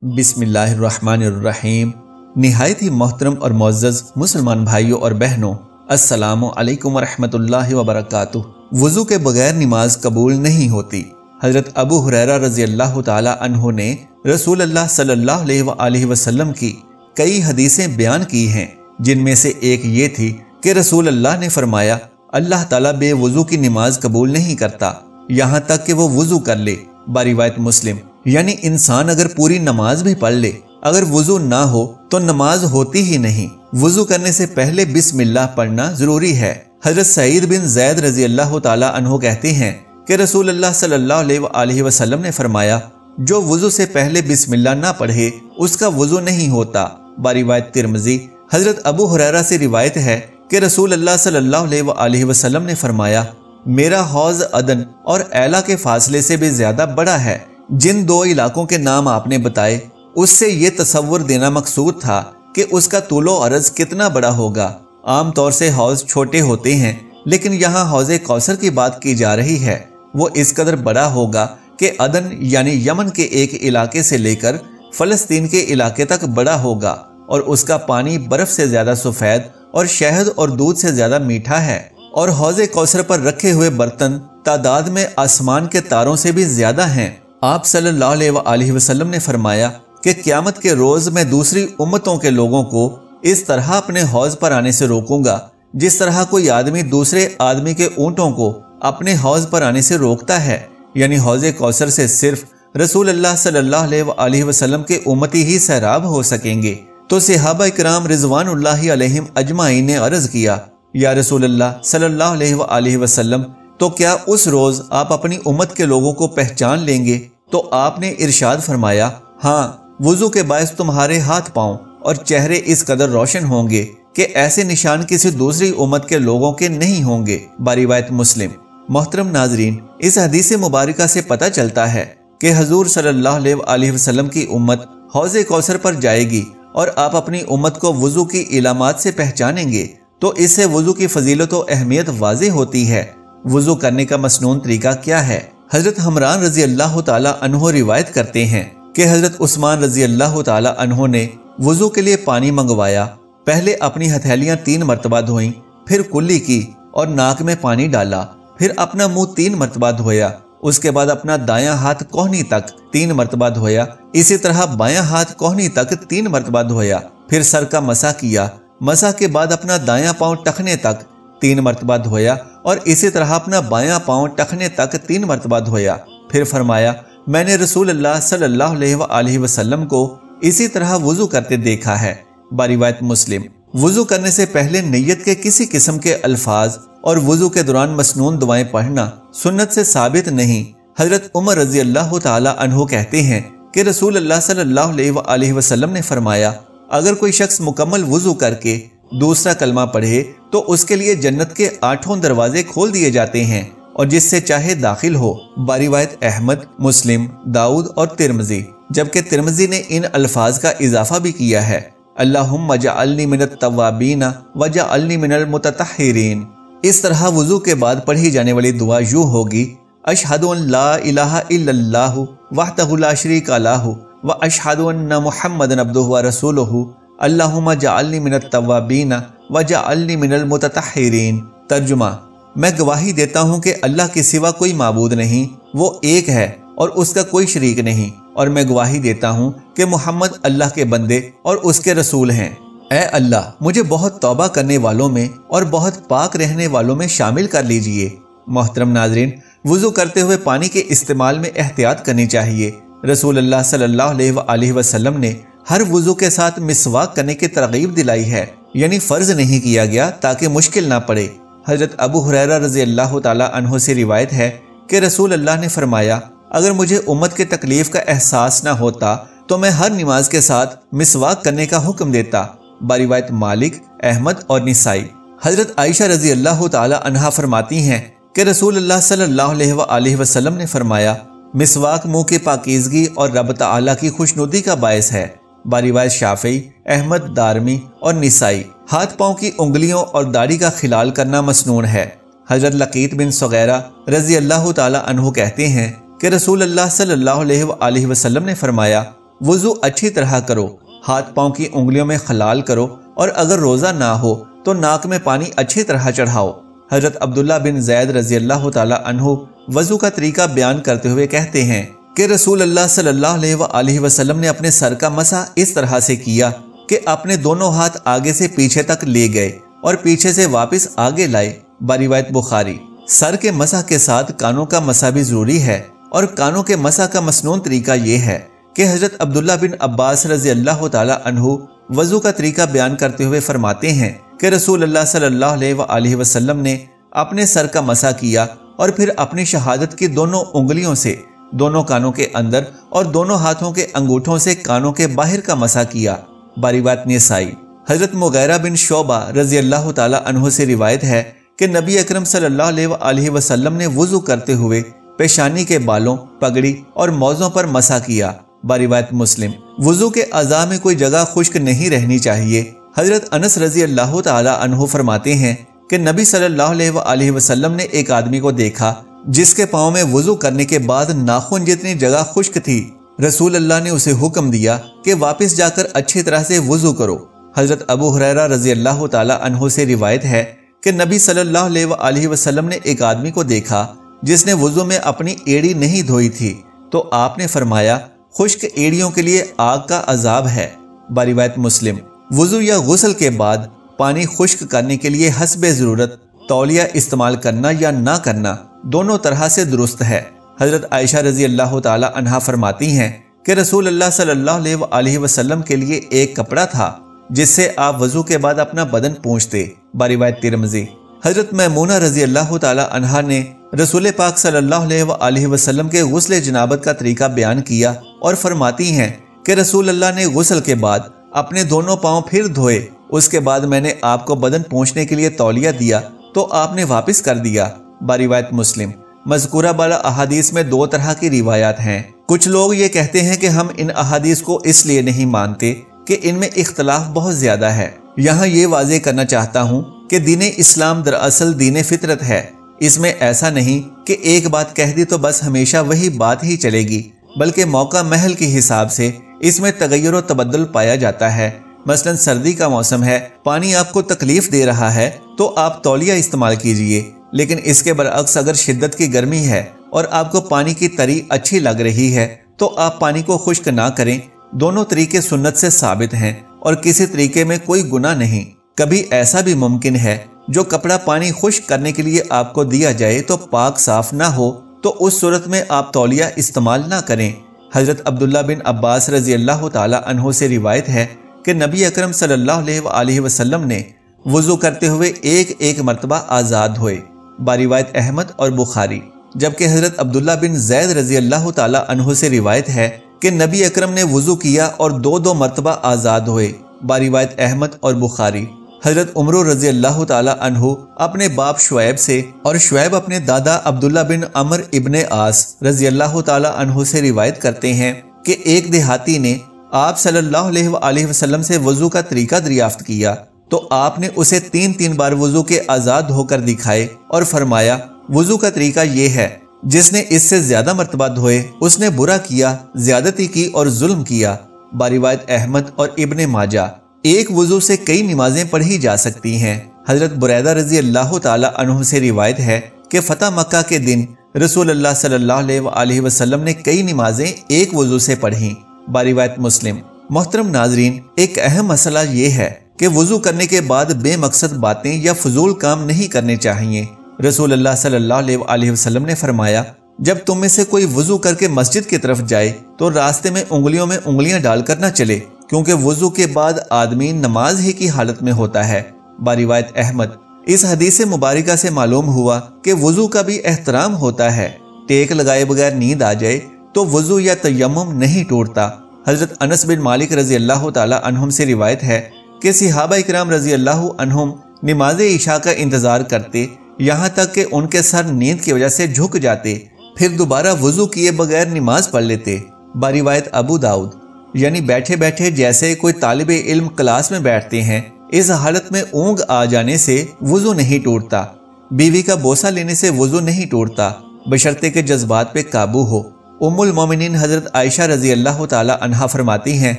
بسم اللہ الرحمن الرحیم۔ نہایت ہی محترم اور معزز مسلمان بھائیوں اور بہنوں، السلام علیکم ورحمۃ اللہ وبرکاتہ۔ وضو کے بغیر نماز قبول نہیں ہوتی۔ حضرت ابو ہریرہ رضی اللہ تعالی عنہ نے رسول اللہ صلی اللہ علیہ وآلہ وسلم کی کئی حدیثیں بیان کی ہیں، جن میں سے ایک یہ تھی کہ رسول اللہ نے فرمایا، اللہ تعالیٰ بے وضو کی نماز قبول نہیں کرتا یہاں تک کہ وہ وضو کر لے۔ باروایت مسلم۔ یعنی انسان اگر پوری نماز بھی پڑھ لے، اگر وضو نہ ہو تو نماز ہوتی ہی نہیں۔ وضو کرنے سے پہلے بسم اللہ پڑھنا ضروری ہے۔ حضرت سعید بن زید رضی اللہ تعالی عنہ کہتے ہیں کہ رسول اللہ صلی اللہ علیہ وآلہ وسلم نے فرمایا، جو وضو سے پہلے بسم اللہ نہ پڑھے اس کا وضو نہیں ہوتا۔ باروایت ترمذی۔ حضرت ابو ہریرہ سے روایت ہے کہ رسول اللہ صلی اللہ علیہ وآلہ وسلم نے فرمایا، میرا حوض عدن اور ایلا کے فاصلے سے بھی زیادہ بڑا ہے۔ جن دو علاقوں کے نام آپ نے بتائے، اس سے یہ تصور دینا مقصود تھا کہ اس کا طول و عرض کتنا بڑا ہوگا۔ عام طور سے حوض چھوٹے ہوتے ہیں، لیکن یہاں حوض کوثر کی بات کی جا رہی ہے۔ وہ اس قدر بڑا ہوگا کہ عدن یعنی یمن کے ایک علاقے سے لے کر فلسطین کے علاقے تک بڑا ہوگا، اور اس کا پانی برف سے زیادہ سفید اور شہد اور دودھ سے زیادہ میٹھا ہے، اور حوض کوثر پر رکھے ہوئے برتن تعداد میں آسمان کے تاروں سے بھی زیادہ ہیں۔ آپ صلی اللہ علیہ وآلہ وسلم نے فرمایا کہ قیامت کے روز میں دوسری امتوں کے لوگوں کو اس طرح اپنے حوض پر آنے سے روکوں گا جس طرح کوئی آدمی دوسرے آدمی کے اونٹوں کو اپنے حوض پر آنے سے روکتا ہے۔ یعنی حوض کوثر سے صرف رسول اللہ صلی اللہ علیہ وآلہ وسلم کے امتی ہی سیراب ہو سکیں گے۔ تو صحابہ اکرام رضوان اللہ علیہم اجمعین نے عرض کیا، یا رسول اللہ صلی اللہ علیہ وآلہ وسلم، تو کیا اس روز آپ اپنی امت کے لوگوں کو پہچان لیں گے؟ تو آپ نے ارشاد فرمایا، ہاں، وضو کے باعث تمہارے ہاتھ پاؤں اور چہرے اس قدر روشن ہوں گے کہ ایسے نشان کسی دوسری امت کے لوگوں کے نہیں ہوں گے۔ باروایت مسلم۔ محترم ناظرین، اس حدیث مبارکہ سے پتہ چلتا ہے کہ حضور صلی اللہ علیہ وآلہ وسلم کی امت حوض کوثر پر جائے گی، اور آپ اپنی امت کو وضو کی علامات سے پہچانیں گے، تو اس سے وضو کی فضیلت و اہمیت واضح ہوتی ہے۔ وضو کرنے کا مسنون طریقہ کیا ہے؟ حضرت حمران رضی اللہ تعالی عنہ روایت کرتے ہیں کہ حضرت عثمان رضی اللہ تعالی عنہ نے وضو کے لیے پانی منگوایا۔ پہلے اپنی ہتھیلیاں 3 مرتبہ دھوئیں، پھر کلی کی اور ناک میں پانی ڈالا، پھر اپنا منہ 3 مرتبہ دھویا، اس کے بعد اپنا دایاں ہاتھ کوہنی تک 3 مرتبہ دھویا، اسی طرح بایاں ہاتھ کوہنی تک 3 مرتبہ دھویا، پھر سر کا مسح کیا، مسح کے بعد اپنا دایاں پاؤں ٹخنے تک 3 مرتبہ دھویا، اور اسی طرح اپنا بایاں پاؤں ٹخنے تک 3 مرتبہ دھویا۔ پھر فرمایا، میں نے رسول اللہ صلی اللہ علیہ وآلہ وسلم کو اسی طرح وضو کرتے دیکھا ہے۔ باروایت مسلم۔ وضو کرنے سے پہلے نیت کے کسی قسم کے الفاظ اور وضو کے دوران مسنون دعائیں پڑھنا سنت سے ثابت نہیں۔ حضرت عمر رضی اللہ تعالی عنہ کہتے ہیں کہ رسول اللہ صلی اللہ علیہ وآلہ وسلم نے فرمایا، اگر کوئی شخص مکمل وضو کر کے دوسرا کلمہ پڑھے تو اس کے لیے جنت کے 8 دروازے کھول دیے جاتے ہیں، اور جس سے چاہے داخل ہو۔ باروایت احمد، مسلم، داؤد اور ترمذی، جبکہ ترمذی نے ان الفاظ کا اضافہ بھی کیا ہے، اللہم اجعلنی من التوابین واجعلنی من المتطہرین۔ اس طرح وضو کے بعد پڑھی جانے والی دعا یوں ہوگی، اشہد ان لا الہ الا اللہ وحدہ لا شریک لہ واشہد ان محمدا عبدہ ورسولہ اللہم اجعلنی من التوابین وجعلنی من المتطہرین۔ ترجمہ، میں گواہی دیتا ہوں کہ اللہ کے سوا کوئی معبود نہیں، وہ ایک ہے اور اس کا کوئی شریک نہیں، اور میں گواہی دیتا ہوں کہ محمد اللہ کے بندے اور اس کے رسول ہیں۔ اے اللہ، مجھے بہت توبہ کرنے والوں میں اور بہت پاک رہنے والوں میں شامل کر لیجئے۔ محترم ناظرین، وضو کرتے ہوئے پانی کے استعمال میں احتیاط کرنی چاہیے۔ رسول اللہ صلی اللہ علیہ وآلہ وسلم نے ہر وضو کے ساتھ مسواک کرنے کی ترغیب دلائی ہے، یعنی فرض نہیں کیا گیا تاکہ مشکل نہ پڑے۔ حضرت ابو ہریرہ رضی اللہ تعالی عنہ سے روایت ہے کہ رسول اللہ نے فرمایا، اگر مجھے امت کے تکلیف کا احساس نہ ہوتا تو میں ہر نماز کے ساتھ مسواک کرنے کا حکم دیتا۔ باروایت مالک، احمد اور نسائی۔ حضرت عائشہ رضی اللہ تعالی عنہا فرماتی ہیں کہ رسول اللہ صلی اللہ علیہ وآلہ وسلم نے فرمایا، مسواک منہ کی پاکیزگی اور رب تعالی کی خوشنودی کا باعث ہے۔ باروایت شافعی، احمد، دارمی اور نسائی۔ ہاتھ پاؤں کی انگلیوں اور داڑھی کا خلال کرنا مسنون ہے۔ حضرت لقیط بن صغیرہ رضی اللہ تعالی عنہ کہتے ہیں کہ رسول اللہ صلی اللہ علیہ وآلہ وسلم نے فرمایا، وضو اچھی طرح کرو، ہاتھ پاؤں کی انگلیوں میں خلال کرو، اور اگر روزہ نہ ہو تو ناک میں پانی اچھی طرح چڑھاؤ۔ حضرت عبداللہ بن زید رضی اللہ تعالی عنہ وضو کا طریقہ بیان کرتے ہوئے کہتے ہیں کہ رسول اللہ صلی اللہ علیہ وآلہ وسلم نے اپنے سر کا مسح اس طرح سے کیا کہ اپنے دونوں ہاتھ آگے سے پیچھے تک لے گئے اور پیچھے سے واپس آگے لائے، بروایت بخاری۔ سر کے مسح کے ساتھ کانوں کا مسح بھی ضروری ہے، اور کانوں کے مسح کا مسنون طریقہ یہ ہے کہ حضرت عبداللہ بن عباس رضی اللہ تعالی عنہ وضو کا طریقہ بیان کرتے ہوئے فرماتے ہیں کہ رسول اللہ صلی اللہ علیہ وآلہ وسلم نے اپنے سر کا مسح کیا اور پھر اپنی شہادت کی دونوں انگلیوں سے دونوں کانوں کے اندر اور دونوں ہاتھوں کے انگوٹھوں سے کانوں کے باہر کا مسح کیا، بروایت نسائی۔ حضرت مغیرہ بن شعبہ رضی اللہ تعالی عنہ سے روایت ہے کہ نبی اکرم صلی اللہ علیہ وآلہ وسلم نے وضو کرتے ہوئے پیشانی کے بالوں، پگڑی اور موزوں پر مسح کیا، بروایت مسلم۔ وضو کے اعضاء میں کوئی جگہ خشک نہیں رہنی چاہیے۔ حضرت انس رضی اللہ تعالی عنہ فرماتے ہیں کہ نبی صلی اللہ علیہ وآلہ وسلم نے ایک آدمی کو دیکھا جس کے پاؤں میں وضو کرنے کے بعد ناخن جتنی جگہ خشک تھی۔ رسول اللہ نے اسے حکم دیا کہ واپس جا کر اچھی طرح سے وضو کرو۔ حضرت ابو ہریرہ رضی اللہ تعالی عنہ سے روایت ہے کہ نبی صلی اللہ علیہ وآلہ وسلم نے ایک آدمی کو دیکھا جس نے وضو میں اپنی ایڑی نہیں دھوئی تھی، تو آپ نے فرمایا خشک ایڑیوں کے لیے آگ کا عذاب ہے، بروایت مسلم۔ وضو یا غسل کے بعد پانی خشک کرنے کے لیے حسب ضرورت تولیہ استعمال کرنا یا نہ کرنا دونوں طرح سے درست ہے۔ حضرت عائشہ رضی اللہ تعالی عنہا فرماتی ہیں کہ رسول اللہ صلی اللہ علیہ وآلہ وسلم کے لیے ایک کپڑا تھا جس سے آپ وضو کے بعد اپنا بدن پونچھتے، بروایت ترمذی۔ حضرت میمونہ رضی اللہ تعالی عنہا نے رسول پاک صلی اللہ علیہ وآلہ وسلم کے غسل جنابت کا طریقہ بیان کیا اور فرماتی ہیں کہ رسول اللہ نے غسل کے بعد اپنے دونوں پاؤں پھر دھوئے، اس کے بعد میں نے آپ کو بدن پونچھنے کے لیے تولیہ دیا تو آپ نے واپس کر دیا، بروایت مسلم۔ مذکورہ بالا احادیث میں دو طرح کی روایات ہیں۔ کچھ لوگ یہ کہتے ہیں کہ ہم ان احادیث کو اس لیے نہیں مانتے کہ ان میں اختلاف بہت زیادہ ہے۔ یہاں یہ واضح کرنا چاہتا ہوں کہ دین اسلام دراصل دین فطرت ہے۔ اس میں ایسا نہیں کہ ایک بات کہہ دی تو بس ہمیشہ وہی بات ہی چلے گی، بلکہ موقع محل کے حساب سے اس میں تغیر و تبدل پایا جاتا ہے۔ مثلا سردی کا موسم ہے، پانی آپ کو تکلیف دے رہا ہے تو آپ تولیہ استعمال کیجئے، لیکن اس کے برعکس اگر شدت کی گرمی ہے اور آپ کو پانی کی تری اچھی لگ رہی ہے تو آپ پانی کو خشک نہ کریں۔ دونوں طریقے سنت سے ثابت ہیں اور کسی طریقے میں کوئی گناہ نہیں۔ کبھی ایسا بھی ممکن ہے جو کپڑا پانی خشک کرنے کے لیے آپ کو دیا جائے تو پاک صاف نہ ہو، تو اس صورت میں آپ تولیہ استعمال نہ کریں۔ حضرت عبداللہ بن عباس رضی اللہ تعالی عنہ سے روایت ہے کہ نبی اکرم صلی اللہ علیہ وآلہ وسلم نے وضو کرتے ہوئے ایک ایک مرتبہ آزاد ہوئے، بروایت احمد اور بخاری۔ جبکہ حضرت عبداللہ بن زید رضی اللہ تعالی عنہ سے روایت ہے کہ نبی اکرم نے وضو کیا اور دو دو مرتبہ آزاد ہوئے، بروایت احمد اور بخاری۔ حضرت عمر رضی اللہ تعالی عنہ اپنے باپ شعیب سے اور شعیب اپنے دادا عبداللہ بن عمر ابن عاص رضی اللہ تعالی عنہ سے روایت کرتے ہیں کہ ایک دیہاتی نے آپ صلی اللہ علیہ وآلہ وسلم سے وضو کا طریقہ دریافت کیا تو آپ نے اسے تین بار وضو کے آزاد ہو کر دکھائے اور فرمایا وضو کا طریقہ یہ ہے، جس نے اس سے زیادہ مرتبہ دھوئے اس نے برا کیا، زیادتی کی اور ظلم کیا، بروایت احمد اور ابن ماجہ۔ ایک وضو سے کئی نمازیں پڑھی جا سکتی ہیں۔ حضرت بریدہ رضی اللہ تعالی عنہ سے روایت ہے کہ فتح مکہ کے دن رسول اللہ صلی اللہ علیہ وآلہ وسلم نے کئی نمازیں ایک وضو سے پڑھیں، بروایت مسلم۔ محترم ناظرین، ایک اہم مسئلہ یہ ہے کہ وضو کرنے کے بعد بے مقصد باتیں یا فضول کام نہیں کرنے چاہیے۔ رسول اللہ صلی اللہ علیہ وآلہ وسلم نے فرمایا، جب تم میں سے کوئی وضو کر کے مسجد کی طرف جائے تو راستے میں انگلیوں میں انگلیاں ڈال کر نہ چلے، کیونکہ وضو کے بعد آدمی نماز ہی کی حالت میں ہوتا ہے، بروایت احمد۔ اس حدیث مبارکہ سے معلوم ہوا کہ وضو کا بھی احترام ہوتا ہے۔ ٹیک لگائے بغیر نیند آ جائے تو وضو یا تیمم نہیں ٹوٹتا۔ حضرت انس بن مالک رضی اللہ تعالی عنہم سے روایت ہے کہ صحابہ اکرام رضی اللہ عنہم نماز عشاء کا انتظار کرتے یہاں تک کہ ان کے سر نیند کی وجہ سے جھک جاتے، پھر دوبارہ وضو کیے بغیر نماز پڑھ لیتے، بروایت ابو داؤد۔ یعنی بیٹھے بیٹھے جیسے کوئی طالب علم کلاس میں بیٹھتے ہیں، اس حالت میں اونگ آ جانے سے وضو نہیں ٹوٹتا۔ بیوی کا بوسہ لینے سے وضو نہیں ٹوٹتا، بشرطے کہ جذبات پہ قابو ہو۔ ام المومنین حضرت عائشہ رضی اللہ تعالی عنہا فرماتی ہیں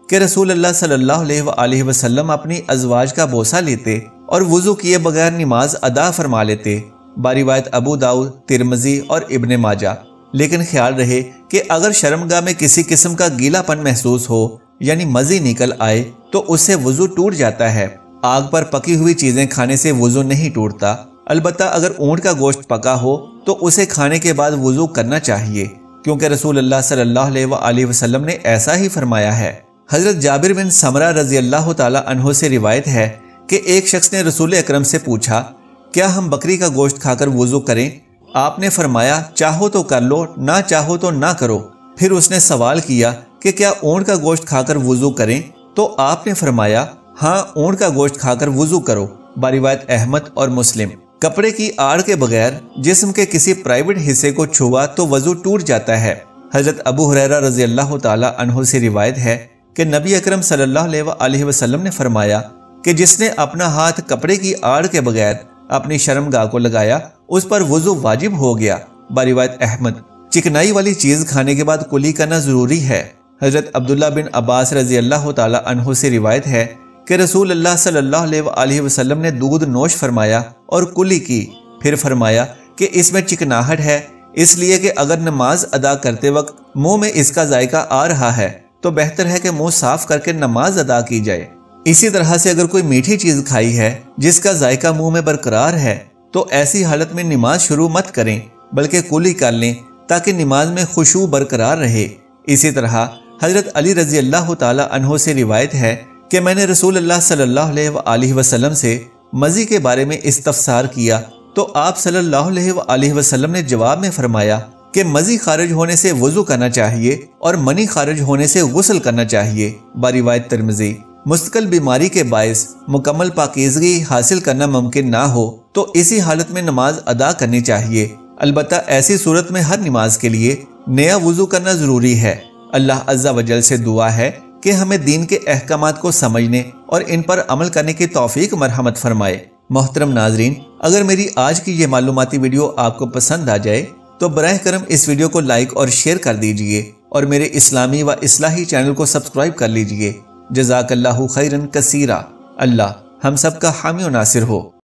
کہ رسول اللہ صلی اللہ علیہ وآلہ وسلم اپنی ازواج کا بوسہ لیتے اور وضو کیے بغیر نماز ادا فرما لیتے، باروایت ابو داؤد، ترمذی اور ابن ماجہ۔ لیکن خیال رہے کہ اگر شرمگاہ میں کسی قسم کا گیلا پن محسوس ہو یعنی مزی نکل آئے تو اس سے وضو ٹوٹ جاتا ہے۔ آگ پر پکی ہوئی چیزیں کھانے سے وضو نہیں ٹوٹتا، البتہ اگر اونٹ کا گوشت پکا ہو تو اسے کھانے کے بعد وضو کرنا چاہیے، کیونکہ رسول اللہ صلی اللہ علیہ وآلہ وسلم نے ایسا ہی فرمایا ہے۔ حضرت جابر بن سمرہ رضی اللہ تعالی عنہ سے روایت ہے کہ ایک شخص نے رسول اکرم سے پوچھا، کیا ہم بکری کا گوشت کھا کر وضو کریں؟ آپ نے فرمایا، چاہو تو کر لو، نہ چاہو تو نہ کرو۔ پھر اس نے سوال کیا کہ کیا اونٹ کا گوشت کھا کر وضو کریں؟ تو آپ نے فرمایا، ہاں اونٹ کا گوشت کھا کر وضو کرو، باروایت احمد اور مسلم۔ کپڑے کی آڑ کے بغیر جسم کے کسی پرائیویٹ حصے کو چھوا تو وضو ٹوٹ جاتا ہے۔ حضرت ابو ہریرہ رضی اللہ تعالی عنہ سے روایت ہے کہ نبی اکرم صلی اللہ علیہ وآلہ وسلم نے فرمایا کہ جس نے اپنا ہاتھ کپڑے کی آڑ کے بغیر اپنی شرمگاہ کو لگایا اس پر وضو واجب ہو گیا، باروایت احمد۔ چکنائی والی چیز کھانے کے بعد کلی کرنا ضروری ہے۔ حضرت عبداللہ بن عباس رضی اللہ تعالی عنہ سے روایت ہے کہ رسول اللہ صلی اللہ علیہ وآلہ وسلم نے دودھ نوش فرمایا اور کلی کی، پھر فرمایا کہ اس میں چکناہٹ ہے، اس لیے کہ اگر نماز ادا کرتے وقت منہ میں اس کا ذائقہ آ رہا ہے تو بہتر ہے کہ منہ صاف کر کے نماز ادا کی جائے۔ اسی طرح سے اگر کوئی میٹھی چیز کھائی ہے جس کا ذائقہ منہ میں برقرار ہے تو ایسی حالت میں نماز شروع مت کریں بلکہ کلی کر لیں تاکہ نماز میں خشوع برقرار رہے۔ اسی طرح حضرت علی رضی اللہ تعالی عنہ سے روایت ہے کہ میں نے رسول اللہ صلی اللہ علیہ وآلہ وسلم سے مزی کے بارے میں استفسار کیا تو آپ صلی اللہ علیہ وآلہ وسلم نے جواب میں فرمایا کہ مزی خارج ہونے سے وضو کرنا چاہیے اور منی خارج ہونے سے غسل کرنا چاہیے، باروایت ترمذی۔ مستقل بیماری کے باعث مکمل پاکیزگی حاصل کرنا ممکن نہ ہو تو اسی حالت میں نماز ادا کرنی چاہیے، البتہ ایسی صورت میں ہر نماز کے لیے نیا وضو کرنا ضروری ہے۔ اللہ عز و جل سے دعا ہے کہ ہمیں دین کے احکامات کو سمجھنے اور ان پر عمل کرنے کی توفیق مرحمت فرمائے۔ محترم ناظرین، اگر میری آج کی یہ معلوماتی ویڈیو آپ کو پسند آ جائے تو براہ کرم اس ویڈیو کو لائک اور شیئر کر دیجئے اور میرے اسلامی و اصلاحی چینل کو سبسکرائب کر لیجئے۔ جزاک اللہ خیرن کثیرا۔ اللہ ہم سب کا حامی و ناصر ہو۔